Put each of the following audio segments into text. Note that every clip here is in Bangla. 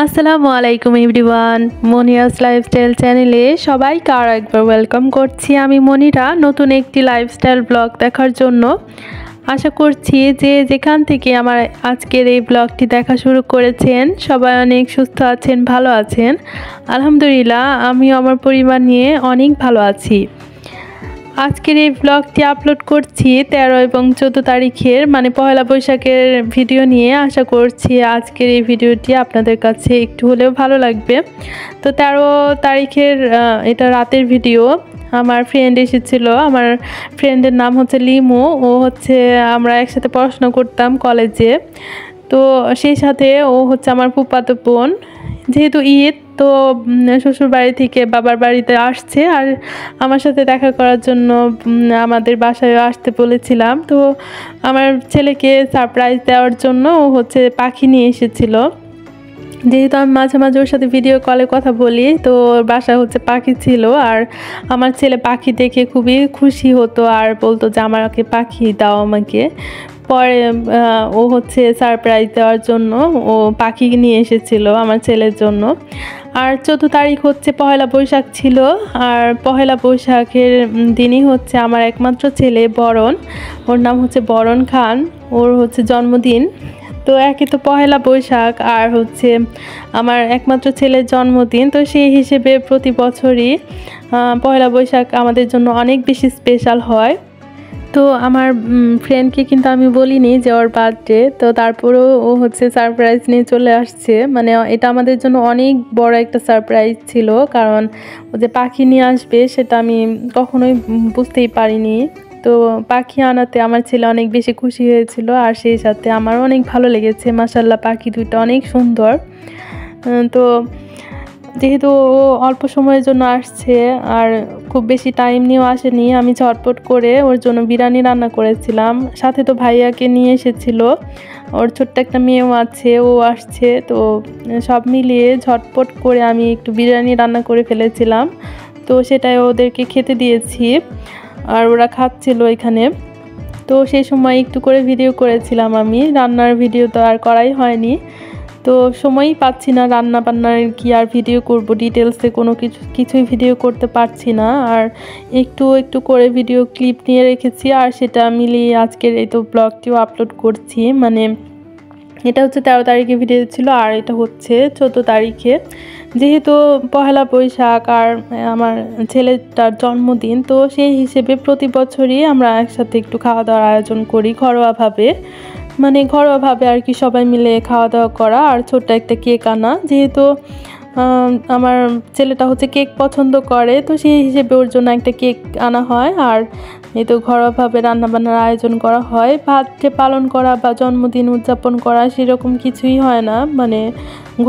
আসসালামু আলাইকুম এভরিওয়ান, মনিরাস লাইফস্টাইল চ্যানেলে সবাইকে আর একবার ওয়েলকাম করছি। আমি মনিরা নতুন একটি লাইফস্টাইল ব্লগ দেখার জন্য। আশা করছি যে যেখান থেকে আমার আজকের এই ব্লগটি দেখা শুরু করেছেন সবাই অনেক সুস্থ আছেন, ভালো আছেন। আলহামদুলিল্লাহ আমিও আমার পরিবার নিয়ে অনেক ভালো আছি। আজকের এই ব্লগটি আপলোড করছি 13 এবং 14 তারিখের, মানে পয়লা বৈশাখের ভিডিও নিয়ে। আশা করছি আজকের এই ভিডিওটি আপনাদের কাছে একটু হলেও ভালো লাগবে। তো 13 তারিখের এটা রাতের ভিডিও। আমার ফ্রেন্ড এসেছিল, আমার ফ্রেন্ডের নাম হচ্ছে লিমু। ও হচ্ছে আমরা একসাথে পড়াশোনা করতাম কলেজে। তো সেই সাথে ও হচ্ছে আমার ফুফাতো বোন। যেহেতু ঈদ, তো শ্বশুর বাড়ি থেকে বাবার বাড়িতে আসছে আর আমার সাথে দেখা করার জন্য আমাদের বাসায় আসতে বলেছিলাম। তো আমার ছেলেকে সারপ্রাইজ দেওয়ার জন্য ও হচ্ছে পাখি নিয়ে এসেছিল। যেহেতু আমি মাঝে মাঝে ওর সাথে ভিডিও কলে কথা বলি, তো ওর বাসায় হচ্ছে পাখি ছিল। আর আমার ছেলে পাখি দেখে খুবই খুশি হতো আর বলতো যে আমাকে পাখি দাও আমাকে। পরে ও হচ্ছে সারপ্রাইজ দেওয়ার জন্য ও পাখি নিয়ে এসেছিল আমার ছেলের জন্য। আর 14 তারিখ হচ্ছে পহেলা বৈশাখ ছিল। আর পহেলা বৈশাখের দিনই হচ্ছে আমার একমাত্র ছেলে বরণ, ওর নাম হচ্ছে বরণ খান, ওর হচ্ছে জন্মদিন। তো একই তো পহেলা বৈশাখ আর হচ্ছে আমার একমাত্র ছেলের জন্মদিন। তো সেই হিসেবে প্রতি বছরই পহেলা বৈশাখ আমাদের জন্য অনেক বেশি স্পেশাল হয়। তো আমার ফ্রেন্ডকে কিন্তু আমি বলিনি যে ওর বার্থডে, তো তারপরেও ও হচ্ছে সারপ্রাইজ নিয়ে চলে আসছে। মানে এটা আমাদের জন্য অনেক বড় একটা সারপ্রাইজ ছিল, কারণ ও যে পাখি নিয়ে আসবে সেটা আমি কখনোই বুঝতেই পারিনি। তো পাখি আনাতে আমার ছেলে অনেক বেশি খুশি হয়েছিল আর সেই সাথে আমার অনেক ভালো লেগেছে। মাশাআল্লাহ পাখি দুইটা অনেক সুন্দর। তো যেহেতু ও অল্প সময়ের জন্য আসছে আর খুব বেশি টাইম নিয়েও আসেনি, আমি ঝটপট করে ওর জন্য বিরিয়ানি রান্না করেছিলাম। সাথে তো ভাইয়াকে নিয়ে এসেছিল, ওর ছোট্ট একটা মেয়েও আছে, ও আসছে। তো সব মিলিয়ে ঝটপট করে আমি একটু বিরিয়ানি রান্না করে ফেলেছিলাম। তো সেটাই ওদেরকে খেতে দিয়েছি আর ওরা খাচ্ছিল এখানে। তো সেই সময় একটু করে ভিডিও করেছিলাম আমি, রান্নার ভিডিও তো আর করাই হয়নি। তো সময়ই পাচ্ছি না রান্না বান্নার কি আর ভিডিও করব, ডিটেলসে কোনো কিছুই ভিডিও করতে পারছি না। আর একটু একটু করে ভিডিও ক্লিপ নিয়ে রেখেছি আর সেটা মিলিয়ে আজকের এই তো ব্লগটিও আপলোড করছি। মানে এটা হচ্ছে 13 তারিখে ভিডিও ছিল আর এটা হচ্ছে 14 তারিখে। যেহেতু পহেলা বৈশাখ আর আমার ছেলেটার জন্মদিন, তো সেই হিসেবে প্রতি বছরই আমরা একসাথে একটু খাওয়া দাওয়ার আয়োজন করি ঘরোয়াভাবে। মানে ঘরোয়াভাবে আর কি, সবাই মিলে খাওয়া দাওয়া করা আর ছোট্ট একটা কেক আনা। যেহেতু আমার ছেলেটা হচ্ছে কেক পছন্দ করে, তো সেই হিসেবে ওর জন্য একটা কেক আনা হয়। আর এই তো ঘরোয়াভাবে রান্নাবান্নার আয়োজন করা হয়। বার্থডে পালন করা বা জন্মদিন উদযাপন করা সেরকম কিছুই হয় না, মানে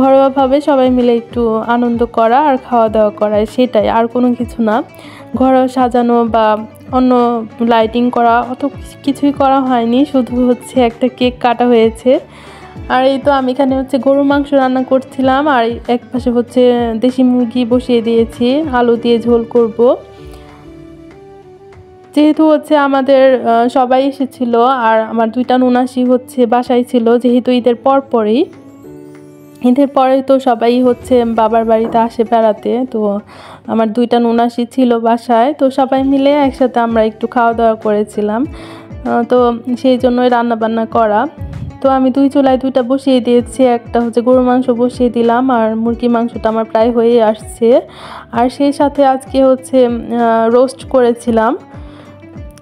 ঘরোয়াভাবে সবাই মিলে একটু আনন্দ করা আর খাওয়া দাওয়া করা, সেটাই, আর কোনো কিছু না। ঘর সাজানো বা অন্য লাইটিং করা অত কিছুই করা হয়নি, শুধু হচ্ছে একটা কেক কাটা হয়েছে। আর এই তো আমি এখানে হচ্ছে গরুর মাংস রান্না করছিলাম আর এক পাশে হচ্ছে দেশি মুরগি বসিয়ে দিয়েছি, আলু দিয়ে ঝোল করব। যেহেতু হচ্ছে আমাদের সবাই এসেছিল আর আমার দুইটা নুনাসি হচ্ছে বাসায় ছিল, যেহেতু ঈদের পরেই তো সবাই হচ্ছে বাবার বাড়িতে আসে বেড়াতে। তো আমার দুইটা নুনাসি ছিল বাসায়, তো সবাই মিলে একসাথে আমরা একটু খাওয়া দাওয়া করেছিলাম। তো সেই জন্যই রান্না বান্না করা। তো আমি দুই চুলায় দুইটা বসিয়ে দিয়েছি, একটা হচ্ছে গরুর মাংস বসিয়ে দিলাম আর মুরগির মাংসটা আমার প্রায় হয়ে আসছে। আর সেই সাথে আজকে হচ্ছে রোস্ট করেছিলাম,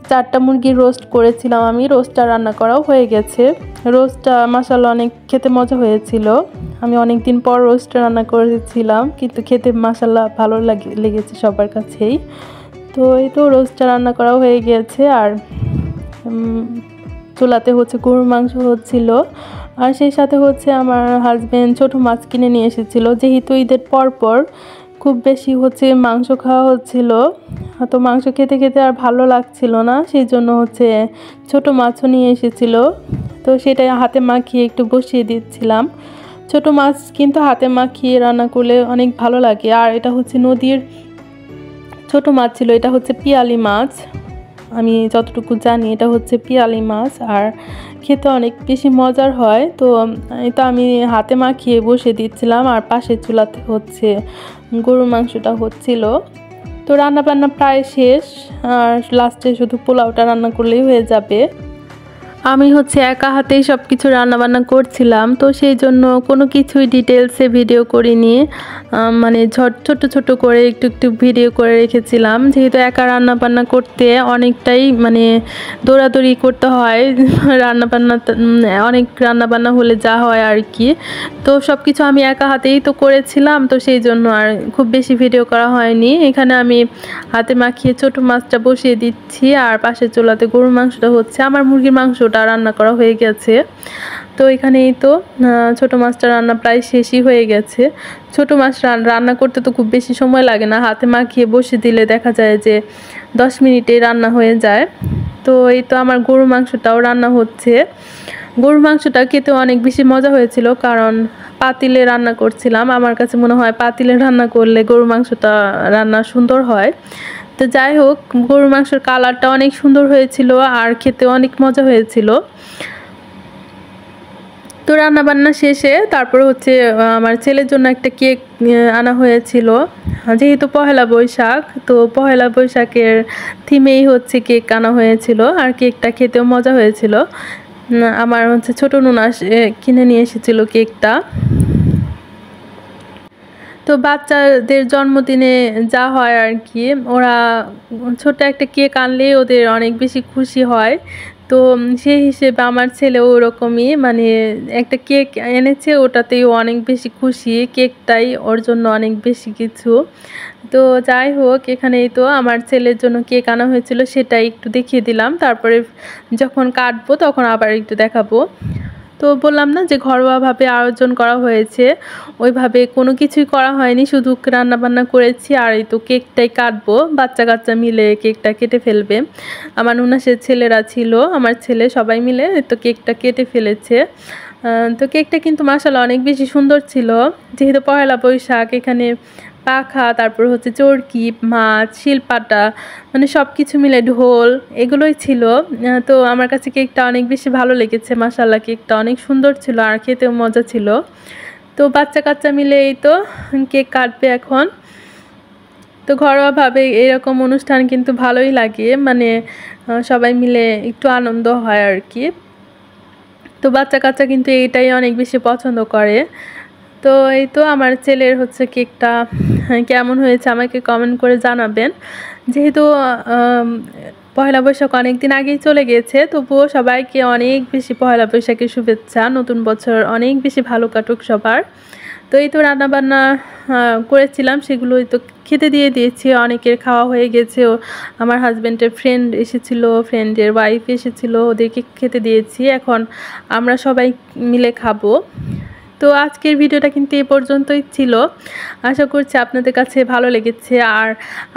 4টা মুরগির রোস্ট করেছিলাম আমি। রোস্টটা রান্না করাও হয়ে গেছে। রোস্টটা মাশাআল্লাহ অনেক খেতে মজা হয়েছিল। আমি অনেক দিন পর রোস্ট রান্না করেছিলাম, কিন্তু খেতে মাশাআল্লাহ ভালো লেগেছে সবার কাছেই। তো এই তো রোস্টটা রান্না করাও হয়ে গিয়েছে আর চুলাতে হচ্ছে গরুর মাংস হচ্ছিল। আর সেই সাথে হচ্ছে আমার হাজবেন্ড ছোট মাছ কিনে নিয়ে এসেছিল। যেহেতু ঈদের পর খুব বেশি হচ্ছে মাংস খাওয়া হচ্ছিল, তো মাংস খেতে খেতে আর ভালো লাগছিল না, সেই জন্য হচ্ছে ছোট মাছও নিয়ে এসেছিল। তো সেটাই হাতে মাখিয়ে একটু বসিয়ে দিচ্ছিলাম। ছোট মাছ কিন্তু হাতে মাখিয়ে রান্না করলে অনেক ভালো লাগে। আর এটা হচ্ছে নদীর ছোট মাছ ছিল, এটা হচ্ছে পিয়ালি মাছ, আমি যতটুকু জানি এটা হচ্ছে পিয়ালি মাছ। আর খেতে অনেক বেশি মজার হয়। তো এই তো আমি হাতে মাখিয়ে বসে দিচ্ছিলাম আর পাশের চুলাতে হচ্ছে গরুর মাংসটা হচ্ছিল। তো রান্নাবান্না প্রায় শেষ, আর লাস্টে শুধু পোলাওটা রান্না করলেই হয়ে যাবে। আমি হচ্ছে একা হাতেই সব কিছু রান্নাবান্না করছিলাম, তো সেই জন্য কোনো কিছুই ডিটেলসে ভিডিও করিনি, মানে ছোট ছোট করে একটু একটু ভিডিও করে রেখেছিলাম। যেহেতু একা রান্নাবান্না করতে অনেকটাই মানে দৌড়াদৌড়ি করতে হয় রান্নাবান্না অনেক রান্নাবান্না হলে যা হয় আর কি। তো সব কিছু আমি একা হাতেই তো করেছিলাম, তো সেই জন্য আর খুব বেশি ভিডিও করা হয়নি। এখানে আমি হাতে মাখিয়ে ছোটো মাছটা বসিয়ে দিচ্ছি, আর পাশের চুলাতে গরুর মাংসটা হচ্ছে। আমার মুরগির মাংসটা রান্না করা হয়ে গেছে। তো এখানেই তো ছোটো মাছটা রান্না প্রায় শেষই হয়ে গেছে। ছোটো মাছ রান্না করতে তো খুব বেশি সময় লাগে না, হাতে মাখিয়ে বসে দিলে দেখা যায় যে 10 মিনিটেই রান্না হয়ে যায়। তো এই তো আমার গরুর মাংসটাও রান্না হচ্ছে। গরুর মাংসটা খেতে অনেক বেশি মজা হয়েছিল, কারণ পাতিলে রান্না করছিলাম। আমার কাছে মনে হয় পাতিলে রান্না করলে গরুর মাংসটা রান্না সুন্দর হয়। তো যাই হোক, গরুর মাংসের কালারটা অনেক সুন্দর হয়েছিল আর খেতে অনেক মজা হয়েছিল। তো রান্নাবান্না শেষে তারপর হচ্ছে আমার ছেলের জন্য একটা কেক আনা হয়েছিল। যেহেতু পহেলা বৈশাখ, তো পহেলা বৈশাখের থিমেই হচ্ছে কেক আনা হয়েছিল, আর কেকটা খেতেও মজা হয়েছিল। আমার হচ্ছে ছোটো নুনা কিনে নিয়ে এসেছিল কেকটা। তো বাচ্চাদের জন্মদিনে যা হয় আর কি, ওরা ছোট একটা কেক আনলেই ওদের অনেক বেশি খুশি হয়। তো সেই হিসেবে আমার ছেলেও ওরকমই, মানে একটা কেক এনেছে, ওটাতেই অনেক বেশি খুশি। কেকটাই ওর জন্য অনেক বেশি কিছু। তো যাই হোক, এখানেই তো আমার ছেলের জন্য কেক আনা হয়েছিল, সেটাই একটু দেখিয়ে দিলাম। তারপরে যখন কাটবো তখন আবার একটু দেখাবো। তো বললাম না যে ঘরোয়াভাবে আয়োজন করা হয়েছে, ওইভাবে কোনো কিছুই করা হয়নি, শুধু রান্নাবান্না করেছি। আর এই তো কেকটাই কাটবো, বাচ্চা কাচ্চা মিলে কেকটা কেটে ফেলবে। আমার নুনাসের ছেলেরা ছিল, আমার ছেলে, সবাই মিলে তো কেকটা কেটে ফেলেছে। তো কেকটা কিন্তু মাশাআল্লাহ অনেক বেশি সুন্দর ছিল। যেহেতু পহেলা বৈশাখ, এখানে পাখা, তারপর হচ্ছে চরকি মাছ, শিলপাটা, মানে সব কিছু মিলে ঢোল, এগুলোই ছিল। তো আমার কাছে কেকটা অনেক বেশি ভালো লেগেছে। মাশাআল্লাহ কেকটা অনেক সুন্দর ছিল আর খেতেও মজা ছিল। তো বাচ্চা কাচ্চা মিলে এই তো কেক কাটবে এখন। তো ঘরোয়াভাবে এরকম অনুষ্ঠান কিন্তু ভালোই লাগে, মানে সবাই মিলে একটু আনন্দ হয় আর কি। তো বাচ্চা কাচ্চা কিন্তু এটাই অনেক বেশি পছন্দ করে। তো এই তো আমার ছেলের হচ্ছে কেকটা কেমন হয়েছে আমাকে কমেন্ট করে জানাবেন। যেহেতু পয়লা বৈশাখ অনেক দিন আগেই চলে গিয়েছে, তবুও সবাইকে অনেক বেশি পয়লা বৈশাখের শুভেচ্ছা। নতুন বছর অনেক বেশি ভালো কাটুক সবার। তো এই তো রান্নাবান্না করেছিলাম, সেগুলোই তো খেতে দিয়ে দিয়েছি। অনেকের খাওয়া হয়ে গেছে। আমার হাজব্যান্ডের ফ্রেন্ড এসেছিল, ফ্রেন্ডের ওয়াইফ এসেছিল, ওদেরকে খেতে দিয়েছি। এখন আমরা সবাই মিলে খাবো। তো আজকের ভিডিওটা কিন্তু এ পর্যন্তই ছিল। আশা করছি আপনাদের কাছে ভালো লেগেছে। আর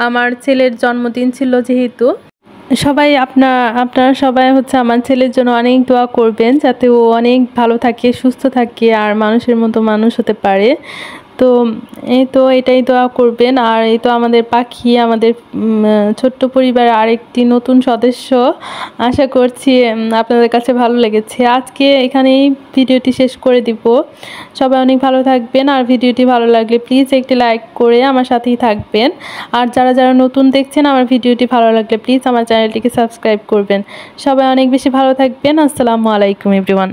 আমার ছেলের জন্মদিন ছিল যেহেতু, আপনারা সবাই হচ্ছে আমার ছেলের জন্য অনেক দোয়া করবেন, যাতে ও অনেক ভালো থাকে, সুস্থ থাকে আর মানুষের মতো মানুষ হতে পারে। তো এই তো এটাই দোয়া করবেন। আর এই তো আমাদের পাখি, আমাদের ছোট্ট পরিবারের আরেকটি নতুন সদস্য। আশা করছি আপনাদের কাছে ভালো লেগেছে। আজকে এখানেই ভিডিওটি শেষ করে দিব। সবাই অনেক ভালো থাকবেন, আর ভিডিওটি ভালো লাগলে প্লিজ একটি লাইক করে আমার সাথেই থাকবেন। আর যারা যারা নতুন দেখছেন, আমার ভিডিওটি ভালো লাগলে প্লিজ আমার চ্যানেলটিকে সাবস্ক্রাইব করবেন। সবাই অনেক বেশি ভালো থাকবেন। আসসালামু আলাইকুম এভরিওয়ান।